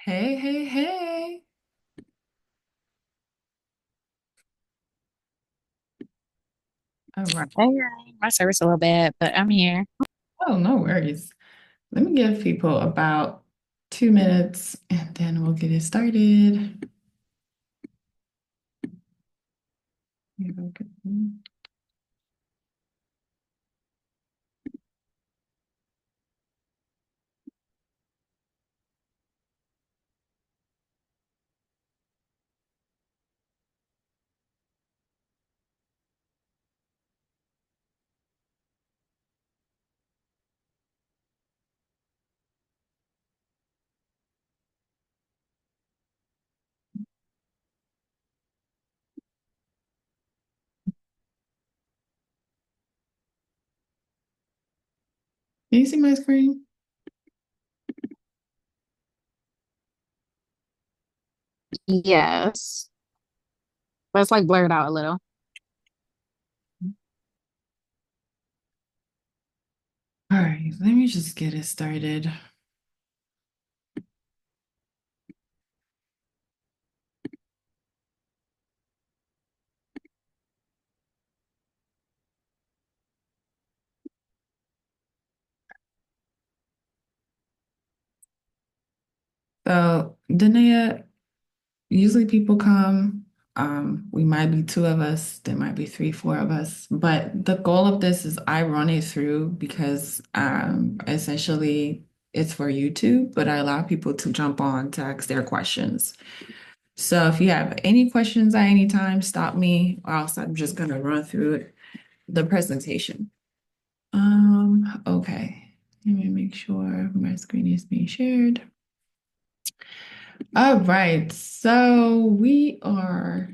Hey, hey, hey. All right. Hey, girl. My service a little bad, but I'm here. Oh, no worries. Let me give people about 2 minutes and then we'll get it started. Can you see my screen? Yes, but it's like blurred out a little. All right, let me just get it started. So, Danae, usually people come, we might be two of us, there might be three, four of us, but the goal of this is I run it through because essentially it's for YouTube, but I allow people to jump on to ask their questions. So if you have any questions at any time, stop me, or else I'm just gonna run through the presentation. Okay. Let me make sure my screen is being shared. All right, so we are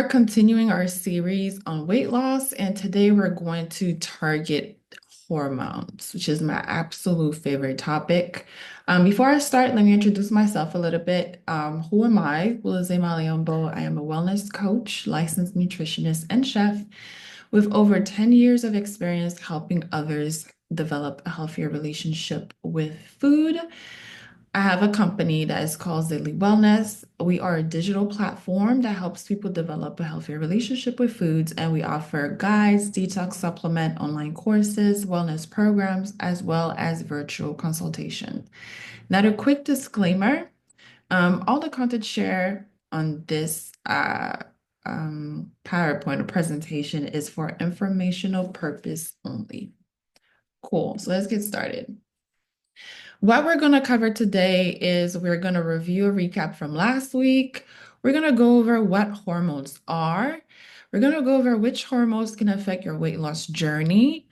continuing our series on weight loss, and today we're going to target hormones, which is my absolute favorite topic. Before I start, let me introduce myself a little bit. Who am I? Willize Maliombo. I am a wellness coach, licensed nutritionist, and chef with over 10 years of experience helping others develop a healthier relationship with food. I have a company that is called Daily Wellness. We are a digital platform that helps people develop a healthier relationship with foods, and we offer guides, detox supplement, online courses, wellness programs, as well as virtual consultation. Now, a quick disclaimer, all the content shared on this PowerPoint or presentation is for informational purpose only. Cool. So let's get started. What we're going to cover today is we're going to review a recap from last week. We're going to go over what hormones are. We're going to go over which hormones can affect your weight loss journey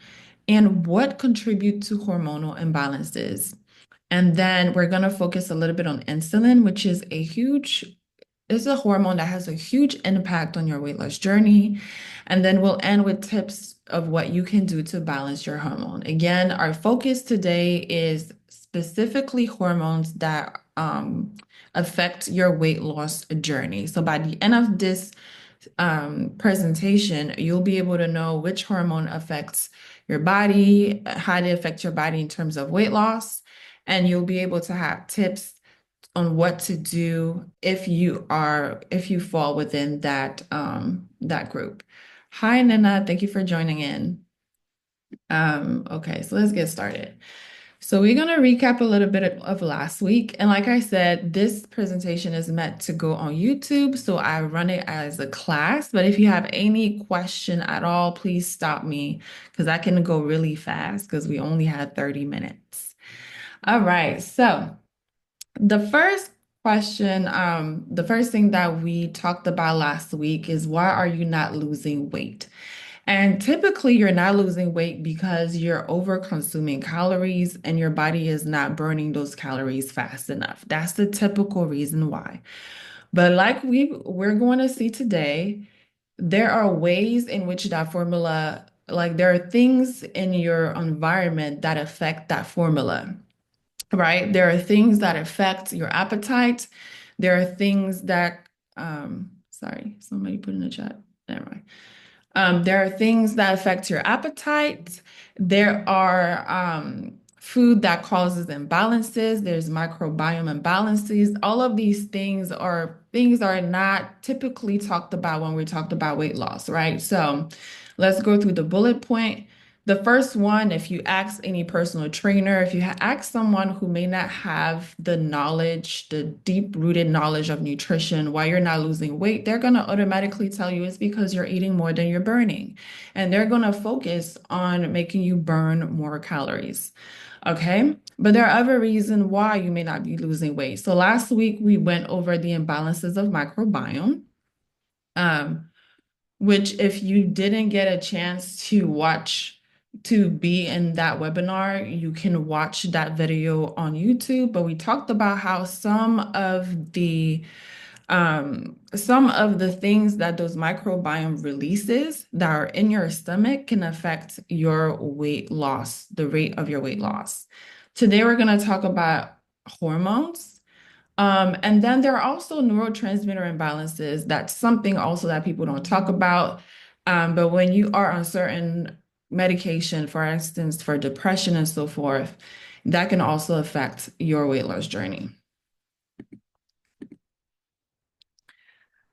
and what contribute to hormonal imbalances. And then we're going to focus a little bit on insulin, which is it's a hormone that has a huge impact on your weight loss journey. And then we'll end with tips of what you can do to balance your hormone. Again, our focus today is specifically hormones that affect your weight loss journey. So by the end of this presentation, you'll be able to know which hormone affects your body, how they affect your body in terms of weight loss, and you'll be able to have tips on what to do if you fall within that group. Hi, Nina. Thank you for joining in. Okay, so let's get started. So we're going to recap a little bit of last week. And like I said, this presentation is meant to go on YouTube. So I run it as a class. But if you have any question at all, please stop me because I can go really fast because we only had 30 minutes. All right. So the first question, the first thing that we talked about last week is why are you not losing weight? And typically, you're not losing weight because you're over consuming calories and your body is not burning those calories fast enough. That's the typical reason why. But like we're going to see today, there are ways in which that formula, like there are things in your environment that affect that formula, right? There are things that affect your appetite. There are things that, sorry, somebody put in the chat. Never mind. There are things that affect your appetite. There are food that causes imbalances. There's microbiome imbalances. All of these things are not typically talked about when we talked about weight loss, right? So let's go through the bullet point. The first one, if you ask any personal trainer, if you ask someone who may not have the knowledge, the deep-rooted knowledge of nutrition, why you're not losing weight, they're going to automatically tell you it's because you're eating more than you're burning. And they're going to focus on making you burn more calories. Okay. But there are other reasons why you may not be losing weight. So last week we went over the imbalances of microbiome, um, which if you didn't get a chance to be in that webinar, you can watch that video on YouTube. But we talked about how some of the things that those microbiome releases that are in your stomach can affect your weight loss, the rate of your weight loss. Today, we're going to talk about hormones. And then there are also neurotransmitter imbalances. That's something also that people don't talk about. But when you are on certain medication, for instance, for depression and so forth, that can also affect your weight loss journey.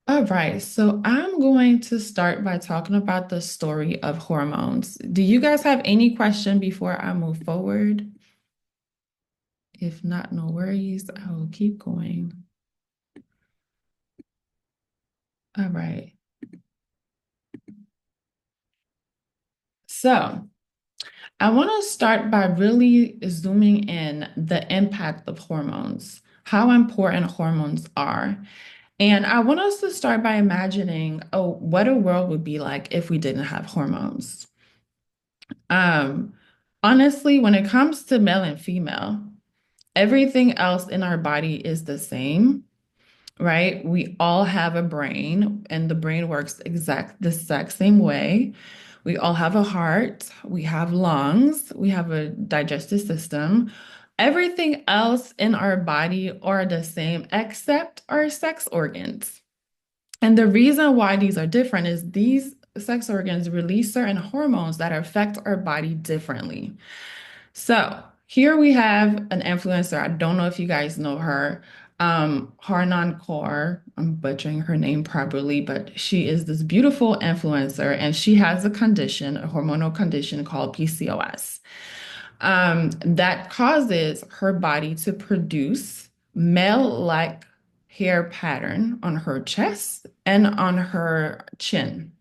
All right, so I'm going to start by talking about the story of hormones. Do you guys have any question before I move forward? If not, no worries, I will keep going. All right. So I want to start by really zooming in the impact of hormones, how important hormones are. And I want us to start by imagining, oh, what a world would be like if we didn't have hormones. Um, Honestly, when it comes to male and female, everything else in our body is the same, right? We all have a brain, and the brain works the exact same way. We all have a heart, we have lungs, we have a digestive system. Everything else in our body are the same except our sex organs. And the reason why these are different is these sex organs release certain hormones that affect our body differently. So here we have an influencer. I don't know if you guys know her, Harnan Kaur. I'm butchering her name probably, but she is this beautiful influencer, and she has a condition, a hormonal condition called PCOS, that causes her body to produce male-like hair pattern on her chest and on her chin.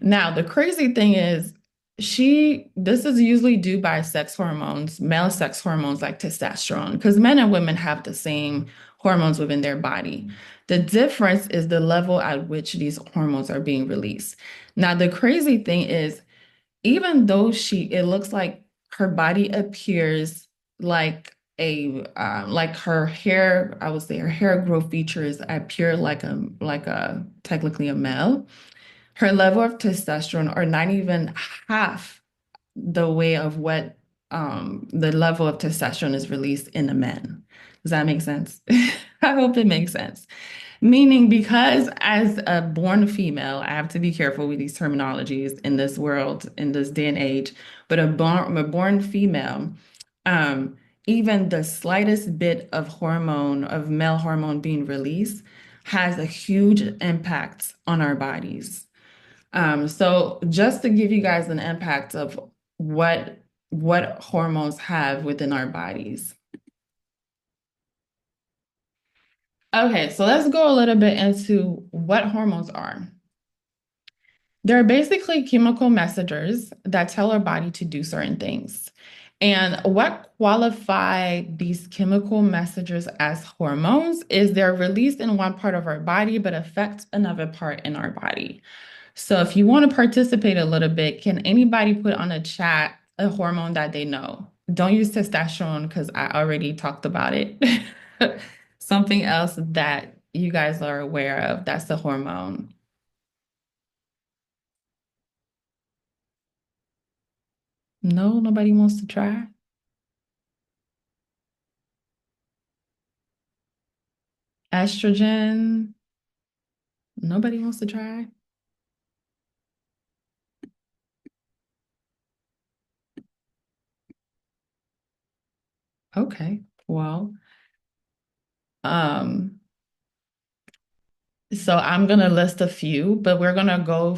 Now, the crazy thing is, this is usually due by sex hormones, male sex hormones like testosterone, because men and women have the same hormones within their body. The difference is the level at which these hormones are being released. Now, the crazy thing is, even though it looks like her body appears like her hair, I would say her hair growth features appear like a technically a male. Her level of testosterone are not even half the way of what the level of testosterone is released in a man. Does that make sense? I hope it makes sense. Meaning, because as a born female, I have to be careful with these terminologies in this world, in this day and age, but a born female, um, even the slightest bit of hormone, of male hormone being released, has a huge impact on our bodies. So just to give you guys an impact of what hormones have within our bodies. Okay, so let's go a little bit into what hormones are. They're basically chemical messengers that tell our body to do certain things. And what qualify these chemical messengers as hormones is they're released in one part of our body but affect another part in our body. So if you want to participate a little bit, can anybody put on a chat a hormone that they know? Don't use testosterone because I already talked about it. Something else that you guys are aware of, that's the hormone. No, nobody wants to try. Estrogen, nobody wants to try. Okay. Well, um, so I'm gonna list a few, but we're gonna go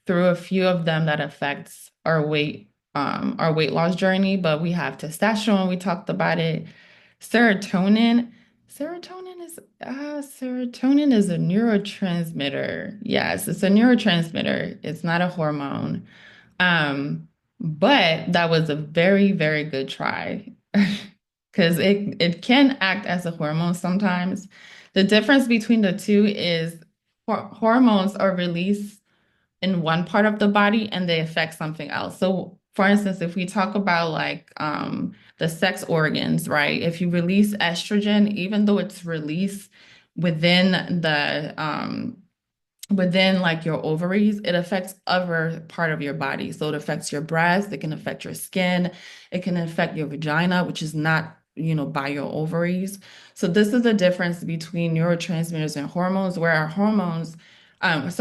through a few of them that affects our weight loss journey. But we have testosterone, we talked about it. Serotonin. Serotonin is a neurotransmitter. Yes, it's a neurotransmitter. It's not a hormone. Um, but that was a very, very good try because it can act as a hormone sometimes. The difference between the two is hormones are released in one part of the body and they affect something else. So, for instance, if we talk about like the sex organs, right? If you release estrogen, even though it's released within within like your ovaries, it affects other part of your body. So it affects your breast, it can affect your skin, it can affect your vagina, which is not, by your ovaries. So this is the difference between neurotransmitters and hormones, where our hormones, whereas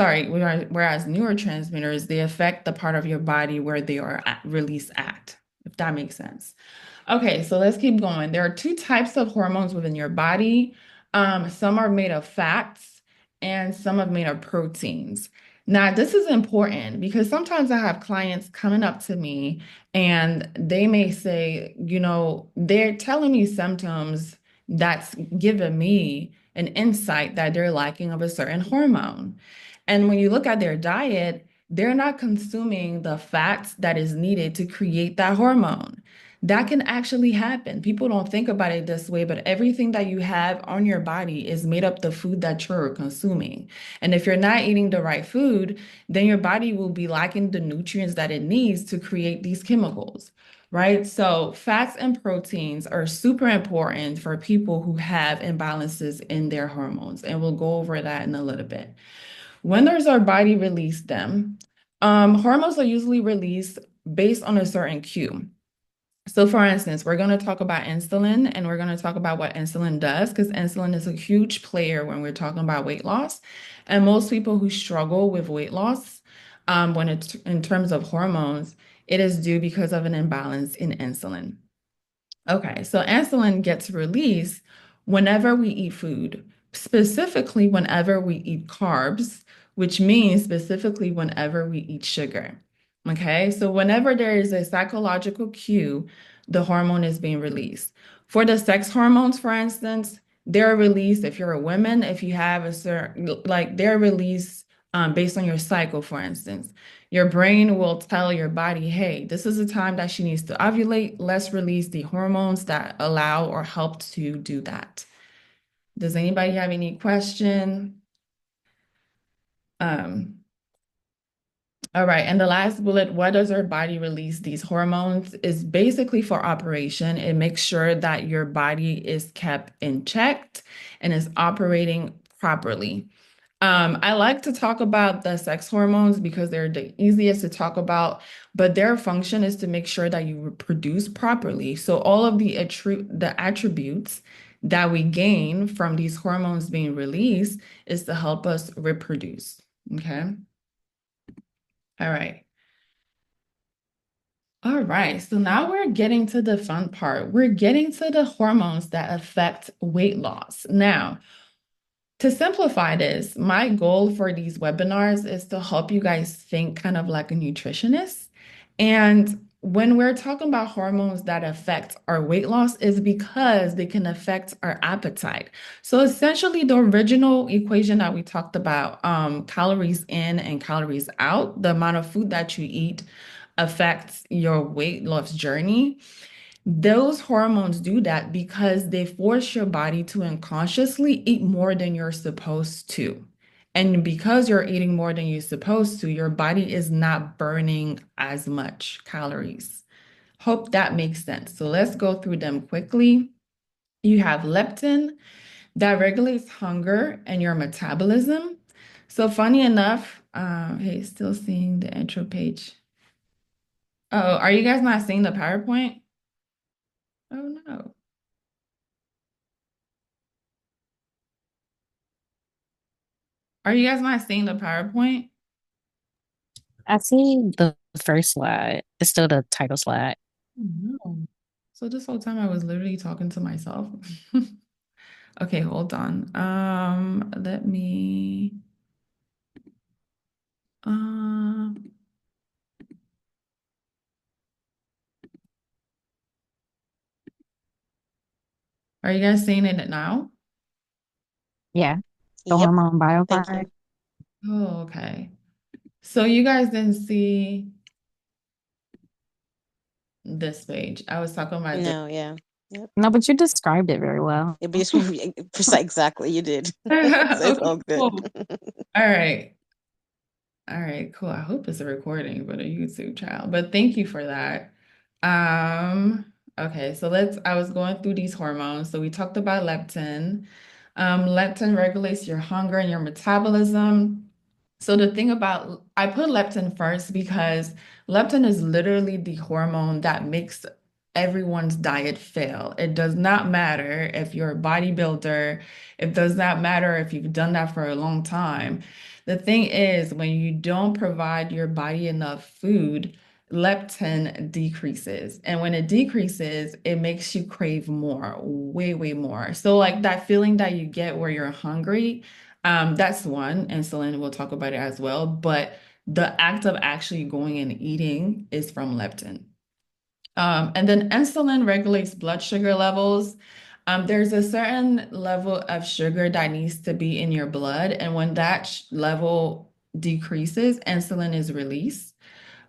neurotransmitters, they affect the part of your body where they are released at, if that makes sense. Okay, so let's keep going. There are two types of hormones within your body. Some are made of fats and some are made of proteins. Now, this is important because sometimes I have clients coming up to me and they may say, they're telling me symptoms that's giving me an insight that they're lacking of a certain hormone. And when you look at their diet, they're not consuming the fats that is needed to create that hormone. That can actually happen. People don't think about it this way, but everything that you have on your body is made up the food that you're consuming. And if you're not eating the right food, then your body will be lacking the nutrients that it needs to create these chemicals, right? So fats and proteins are super important for people who have imbalances in their hormones. And we'll go over that in a little bit. When does our body release them? Hormones are usually released based on a certain cue. So, for instance, we're going to talk about insulin and we're going to talk about what insulin does because insulin is a huge player when we're talking about weight loss. And most people who struggle with weight loss, when it's in terms of hormones, it is due because of an imbalance in insulin. Okay, so insulin gets released whenever we eat food, specifically whenever we eat carbs, which means specifically whenever we eat sugar. Okay, so whenever there is a psychological cue, the hormone is being released. For the sex hormones, for instance, they're released if you're a woman, if you have a certain, like they're released based on your cycle, for instance. Your brain will tell your body, hey, this is the time that she needs to ovulate. Let's release the hormones that allow or help to do that. Does anybody have any question? Um, all right. And the last bullet, what does our body release these hormones? Is basically for operation. It makes sure that your body is kept in check and is operating properly. I like to talk about the sex hormones because they're the easiest to talk about, but their function is to make sure that you reproduce properly. So all of the attributes that we gain from these hormones being released is to help us reproduce. Okay. All right. All right. So now we're getting to the fun part. We're getting to the hormones that affect weight loss. Now, to simplify this, my goal for these webinars is to help you guys think kind of like a nutritionist. And when we're talking about hormones that affect our weight loss is because they can affect our appetite. So essentially the original equation that we talked about, calories in and calories out, the amount of food that you eat affects your weight loss journey. Those hormones do that because they force your body to unconsciously eat more than you're supposed to. And because you're eating more than you're supposed to, your body is not burning as much calories. Hope that makes sense. So let's go through them quickly. You have leptin that regulates hunger and your metabolism. So funny enough, hey, still seeing the intro page. Oh, are you guys not seeing the PowerPoint? Oh no. Are you guys not seeing the PowerPoint? I see the first slide. It's still the title slide. Oh, no. So this whole time I was literally talking to myself. Okay, hold on. Let me um are you guys seeing it now? Yeah. The Yep. hormone Thank you. biopart. Oh, okay. So you guys didn't see this page. I was talking about this. No, yeah. Yep. No, but you described it very well. It'd be precise. Exactly, you did. So it's Okay, all good. cool. All right. All right, cool. I hope it's a recording, but a YouTube child. But thank you for that. Okay, so I was going through these hormones. So we talked about leptin. Leptin regulates your hunger and your metabolism. So the thing about, I put leptin first because leptin is literally the hormone that makes everyone's diet fail. It does not matter if you're a bodybuilder. It does not matter if you've done that for a long time. The thing is, when you don't provide your body enough food, leptin decreases. And when it decreases, it makes you crave more, way, way more. So, like that feeling that you get where you're hungry, that's one. Insulin, we'll talk about it as well. But the act of actually going and eating is from leptin. And then insulin regulates blood sugar levels. There's a certain level of sugar that needs to be in your blood, and when that level decreases, insulin is released.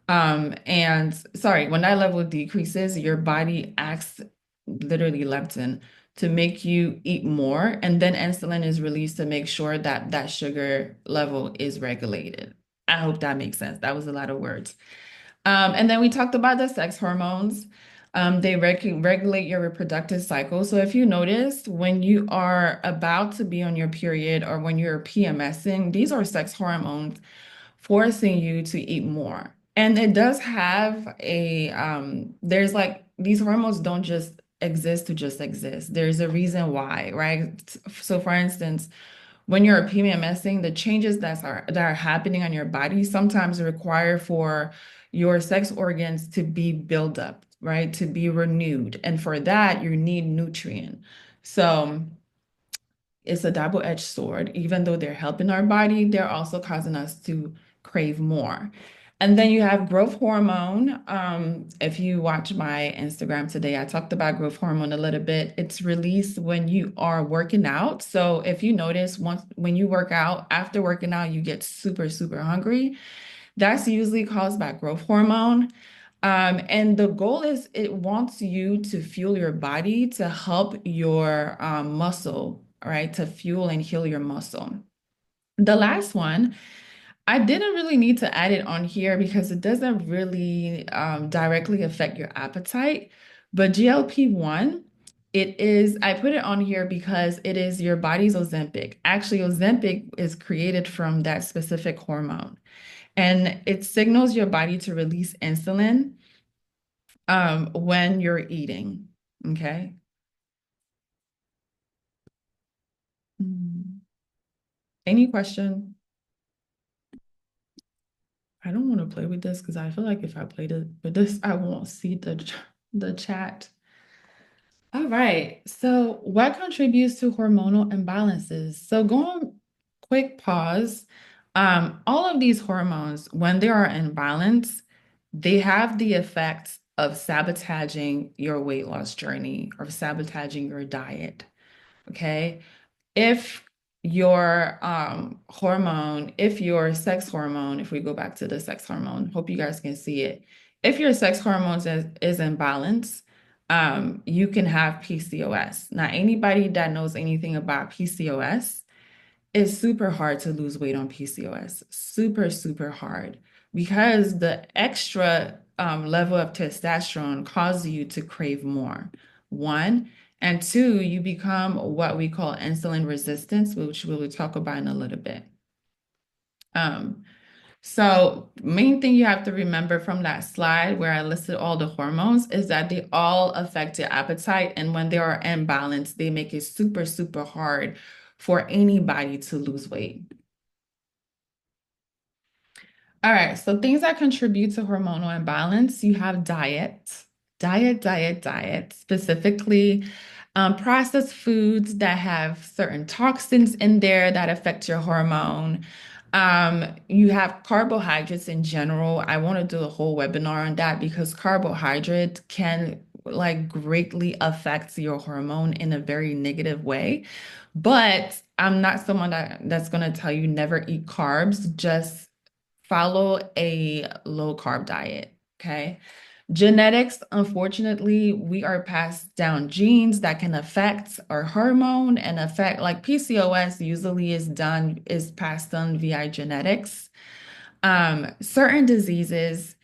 And sorry, when that level decreases, your body acts literally leptin to make you eat more, and then insulin is released to make sure that that sugar level is regulated. I hope that makes sense. That was a lot of words. And then we talked about the sex hormones. They regulate your reproductive cycle. So if you noticed, when you are about to be on your period or when you're PMSing, these are sex hormones forcing you to eat more. And it does have there's like these hormones don't just exist to just exist. There's a reason why, right? So for instance, when you're PMSing, the changes that are happening on your body sometimes require for your sex organs to be built up, right? To be renewed. And for that, you need nutrient. So it's a double-edged sword. Even though they're helping our body, they're also causing us to crave more. And then you have growth hormone. If you watch my Instagram today, I talked about growth hormone a little bit. It's released when you are working out. So if you notice, once when you work out, after working out, you get super, super hungry. That's usually caused by growth hormone. And the goal is it wants you to fuel your body to help your muscle, right? To fuel and heal your muscle. The last one, I didn't really need to add it on here because it doesn't really directly affect your appetite. But GLP-1, I put it on here because it is your body's Ozempic. Actually, Ozempic is created from that specific hormone, and it signals your body to release insulin when you're eating. Okay. Mm. Any question? I don't want to play with this because I feel like if I played it with this, I won't see the chat. All right. So, what contributes to hormonal imbalances? So, going quick pause. All of these hormones, when they are in balance, they have the effect of sabotaging your weight loss journey or sabotaging your diet. Okay. If your if your sex hormone, if we go back to the sex hormone, hope you guys can see it. If your sex hormones is in balance, you can have PCOS. Now, anybody that knows anything about PCOS, it's super hard to lose weight on PCOS. Super, super hard because the extra level of testosterone causes you to crave more. One. And two, you become what we call insulin resistance, which we will talk about in a little bit. Um, so main thing you have to remember from that slide where I listed all the hormones is that they all affect your appetite. And when they are imbalanced, they make it super, super hard for anybody to lose weight. All right, so things that contribute to hormonal imbalance, you have diet. Diet, specifically processed foods that have certain toxins in there that affect your hormone. You have carbohydrates in general. I want to do a whole webinar on that because carbohydrate can like greatly affect your hormone in a very negative way. But I'm not someone that's going to tell you never eat carbs. Just follow a low carb diet. Okay. Genetics, unfortunately, we are passed down genes that can affect our hormone and affect like PCOS usually is passed on via genetics. Certain diseases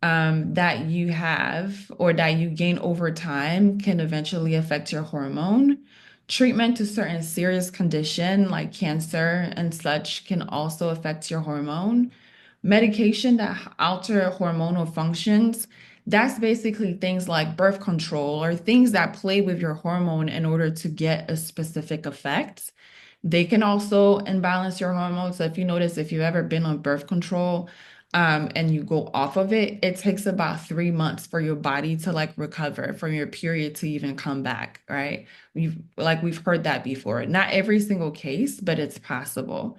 that you have or that you gain over time can eventually affect your hormone. Treatment to certain serious condition like cancer and such can also affect your hormone. Medication that alter hormonal functions, that's basically things like birth control or things that play with your hormone in order to get a specific effect. They can also imbalance your hormones. So if you notice, if you've ever been on birth control, and you go off of it, it takes about 3 months for your body to like recover from your period to even come back, right? We've heard that before. Not every single case, but it's possible.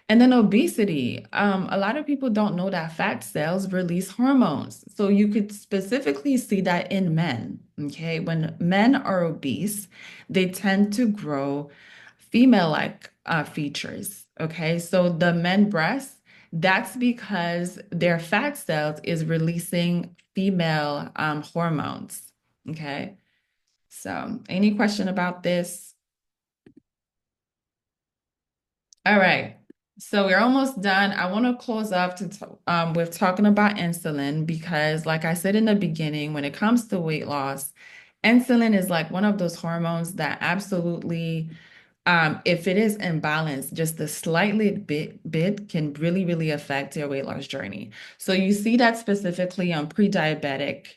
And then obesity. A lot of people don't know that fat cells release hormones. So you could specifically see that in men. Okay. When men are obese, they tend to grow female-like features. Okay. So the men breasts, that's because their fat cells is releasing female hormones. Okay. So any question about this? All right. So we're almost done. I want to close up with talking about insulin because, like I said in the beginning, when it comes to weight loss, insulin is like one of those hormones that absolutely if it is imbalanced, just a slightly bit can really, really affect your weight loss journey. So you see that specifically on pre-diabetic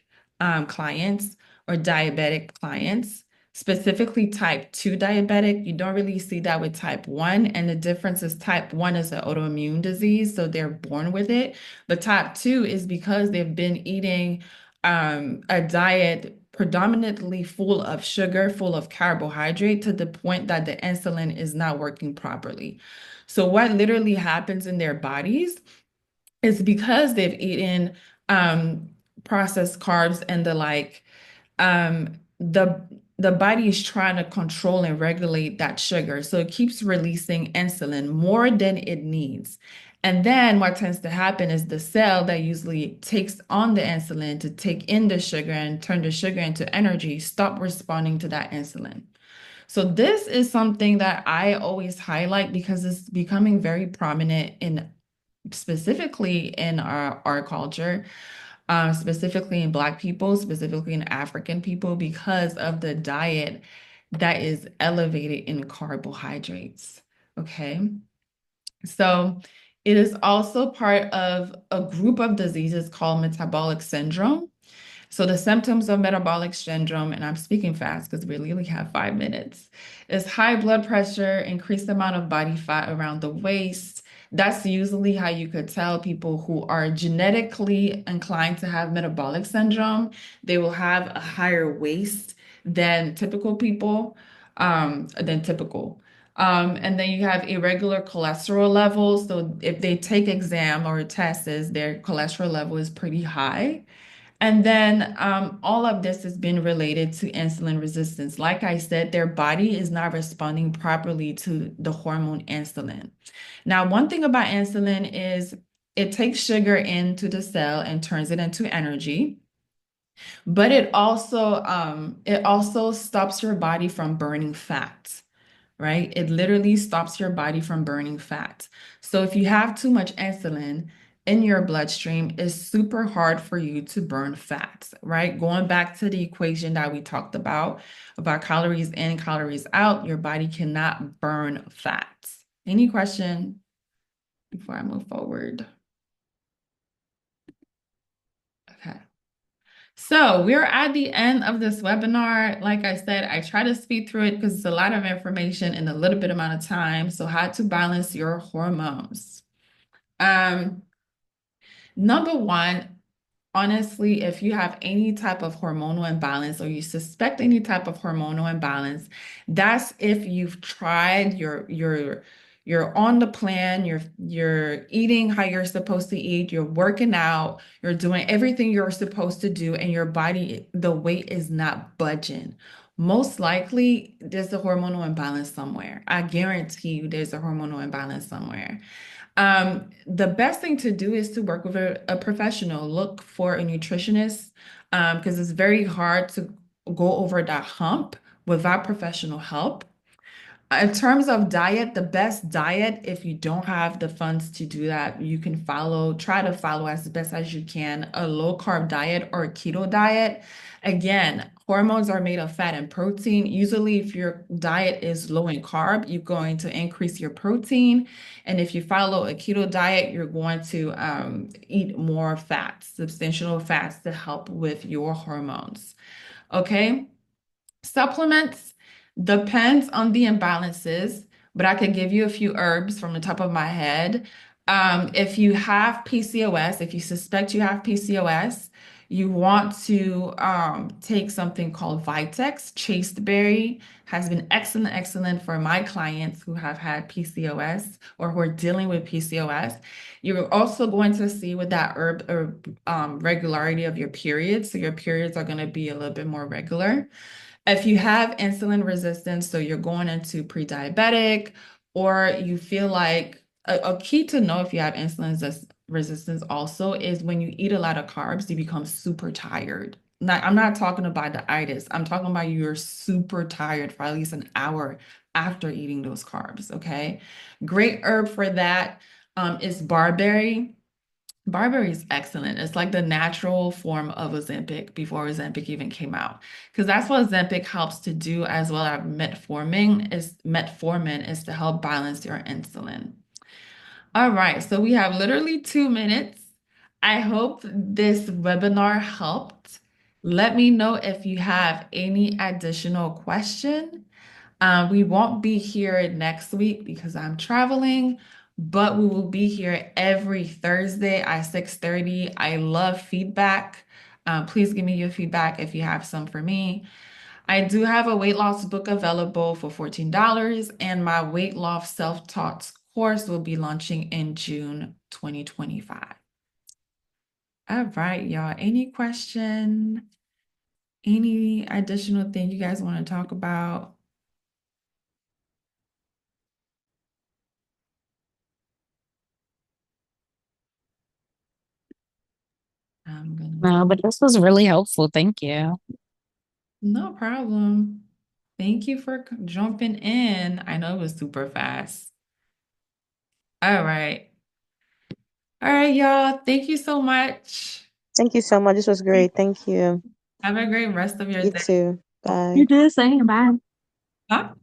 clients or diabetic clients, specifically type 2 diabetic. You don't really see that with type 1. And the difference is type 1 is an autoimmune disease, so they're born with it. But type 2 is because they've been eating a diet predominantly full of sugar, full of carbohydrate to the point that the insulin is not working properly. So what literally happens in their bodies is because they've eaten um, processed carbs and the like, the body is trying to control and regulate that sugar. So it keeps releasing insulin more than it needs. And then what tends to happen is the cell that usually takes on the insulin to take in the sugar and turn the sugar into energy stop responding to that insulin. So this is something that I always highlight because it's becoming very prominent in specifically in our culture, specifically in Black people, specifically in African people, because of the diet that is elevated in carbohydrates. Okay. So it is also part of a group of diseases called metabolic syndrome. So the symptoms of metabolic syndrome, and I'm speaking fast because we only have 5 minutes, is high blood pressure, increased amount of body fat around the waist. That's usually how you could tell people who are genetically inclined to have metabolic syndrome. They will have a higher waist than typical people, than typical. And then you have irregular cholesterol levels. So if they take exam or tests, their cholesterol level is pretty high. And then all of this has been related to insulin resistance. Like I said, their body is not responding properly to the hormone insulin. Now, one thing about insulin is it takes sugar into the cell and turns it into energy, but it also stops your body from burning fat, right? It literally stops your body from burning fat. So if you have too much insulin in your bloodstream, it's super hard for you to burn fat, right? Going back to the equation that we talked about calories in, calories out, your body cannot burn fat. Any question before I move forward? Okay. So we're at the end of this webinar. Like I said, I try to speed through it because it's a lot of information in a little bit amount of time. So how to balance your hormones. Um, Number one, honestly, if you have any type of hormonal imbalance or you suspect any type of hormonal imbalance, that's if you've tried, you're on the plan, you're eating how you're supposed to eat, you're working out, you're doing everything you're supposed to do, and your body, the weight is not budging. Most likely, there's a hormonal imbalance somewhere. I guarantee you there's a hormonal imbalance somewhere. The best thing to do is to work with a professional. Look for a nutritionist, because it's very hard to go over that hump without professional help. In terms of diet, the best diet, if you don't have the funds to do that, you can try to follow as best as you can, a low carb diet or a keto diet. Again, hormones are made of fat and protein. Usually, if your diet is low in carb, you're going to increase your protein. And if you follow a keto diet, you're going to eat more fats, substantial fats to help with your hormones. Okay. Supplements depends on the imbalances, but I could give you a few herbs from the top of my head. If you have PCOS, if you suspect you have PCOS, you want to take something called Vitex. Chasteberry has been excellent, excellent for my clients who have had PCOS or who are dealing with PCOS. You're also going to see with that herb or regularity of your periods. So your periods are going to be a little bit more regular. If you have insulin resistance, so you're going into pre-diabetic, or you feel like a key to know if you have resistance also is when you eat a lot of carbs, you become super tired. I'm not talking about the itis. I'm talking about you're super tired for at least an hour after eating those carbs. Okay. Great herb for that is barberry. Barberry is excellent. It's like the natural form of Ozempic before Ozempic even came out. Because that's what Ozempic helps to do as well as metformin is to help balance your insulin. All right, so we have literally 2 minutes. I hope this webinar helped. Let me know if you have any additional question. We won't be here next week because I'm traveling, but we will be here every Thursday at 6:30. I love feedback. Please give me your feedback if you have some for me. I do have a weight loss book available for $14, and my weight loss self-taught course will be launching in June 2025. All right, y'all. Any question? Any additional thing you guys want to talk about? I'm gonna. No, but this was really helpful. Thank you. No problem. Thank you for jumping in. I know it was super fast. All right. All right, y'all. Thank you so much. Thank you so much. This was great. Thank you. Have a great rest of your You day. too. You Bye. did say bye. Huh?